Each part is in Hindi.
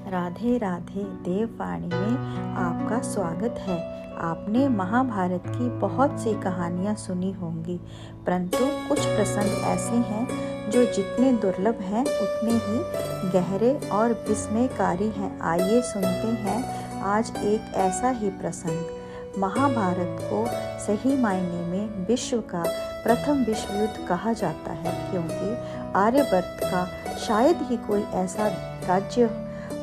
राधे राधे देववाणी में आपका स्वागत है। आपने महाभारत की बहुत सी कहानियाँ सुनी होंगी, परंतु कुछ प्रसंग ऐसे हैं जो जितने दुर्लभ हैं उतने ही गहरे और विस्मयकारी हैं। आइए सुनते हैं आज एक ऐसा ही प्रसंग। महाभारत को सही मायने में विश्व का प्रथम विश्व युद्ध कहा जाता है, क्योंकि आर्यवर्त का शायद ही कोई ऐसा राज्य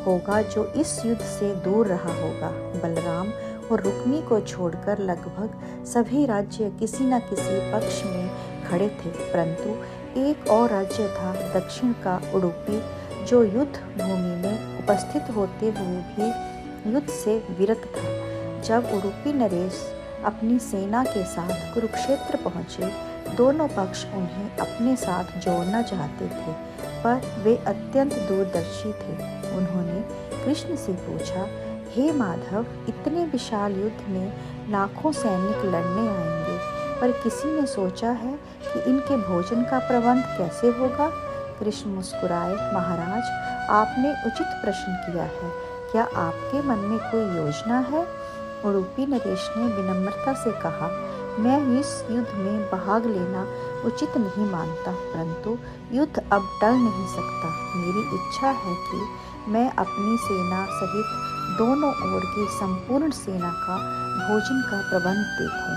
होगा जो इस युद्ध से दूर रहा होगा। बलराम और रुक्मी को छोड़कर लगभग सभी राज्य किसी न किसी पक्ष में खड़े थे, परंतु एक और राज्य था दक्षिण का उडुपी, जो युद्ध भूमि में उपस्थित होते हुए भी युद्ध से विरत था। जब उडुपी नरेश अपनी सेना के साथ कुरुक्षेत्र पहुंचे, दोनों पक्ष उन्हें अपने साथ जोड़ना चाहते थे, पर वे अत्यंत दूरदर्शी थे। उन्होंने कृष्ण से पूछा, हे माधव, इतने विशाल युद्ध में लाखों सैनिक लड़ने आएंगे, पर किसी ने सोचा है कि इनके भोजन का प्रबंध कैसे होगा? कृष्ण मुस्कुराए, महाराज, आपने उचित प्रश्न किया है। क्या आपके मन में कोई योजना है? उडुपी नरेश ने विनम्रता से कहा, मैं इस युद्ध में भाग लेना उचित नहीं मानता, परंतु युद्ध अब टल नहीं सकता। मेरी इच्छा है कि मैं अपनी सेना सहित दोनों ओर की संपूर्ण सेना का भोजन का प्रबंध देखूं।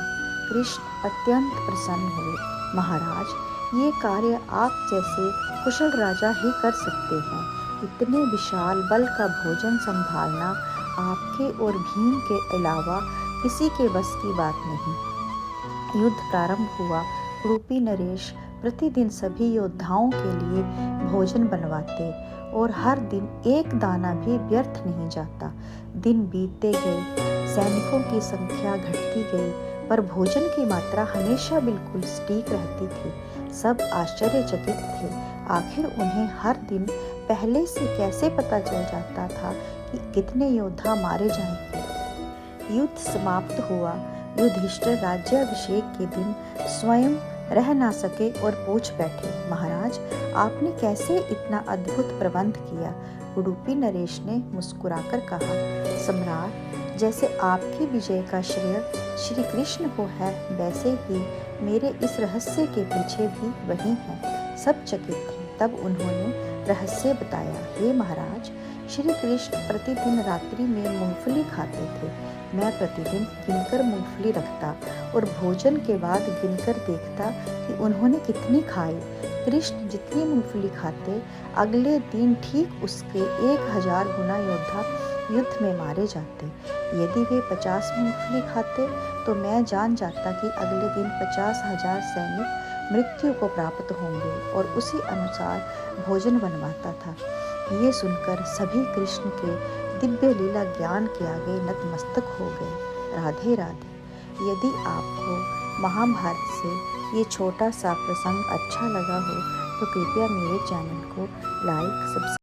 कृष्ण अत्यंत प्रसन्न हुए, महाराज, ये कार्य आप जैसे कुशल राजा ही कर सकते हैं। इतने विशाल बल का भोजन संभालना आपके और भीम के अलावा किसी के बस की बात नहीं। युद्ध प्रारंभ हुआ। उडुपी नरेश प्रतिदिन सभी योद्धाओं के लिए भोजन बनवाते और हर दिन एक दाना भी व्यर्थ नहीं जाता। दिन बीतते गए, सैनिकों की संख्या घटती गई, पर भोजन की मात्रा हमेशा बिल्कुल सटीक रहती थी। सब आश्चर्यचकित थे। आखिर उन्हें हर दिन पहले से कैसे पता चल जाता था कि कितने योद्धा मारे जाएंगे? युद्ध समाप्त हुआ। युधिष्ठिर राज्याभिषेक के दिन स्वयं रह ना सके और पूछ बैठे, महाराज, आपने कैसे इतना अद्भुत प्रबंध किया? उडुपी नरेश ने मुस्कुराकर कहा, सम्राट, जैसे आपकी विजय का श्रेय श्री कृष्ण को है, वैसे ही मेरे इस रहस्य के पीछे भी वही है। सब चकित थे। तब उन्होंने रहस्य बताया, हे महाराज, श्री कृष्ण प्रतिदिन रात्रि में मूंगफली खाते थे। मैं प्रतिदिन गिनकर मूंगफली रखता और भोजन के बाद गिनकर देखता कि उन्होंने कितनी खाई। कृष्ण जितनी मूंगफली खाते, अगले दिन ठीक उसके 1000 गुना योद्धा युद्ध में मारे जाते। यदि वे 50 मूंगफली खाते, तो मैं जान जाता कि अगले दिन 50,000 सैनिक मृत्यु को प्राप्त होंगे, और उसी अनुसार भोजन बनवाता था। ये सुनकर सभी कृष्ण के दिव्य लीला ज्ञान के आगे नतमस्तक हो गए। राधे राधे। यदि आपको महाभारत से ये छोटा सा प्रसंग अच्छा लगा हो, तो कृपया मेरे चैनल को लाइक, सब्सक्राइब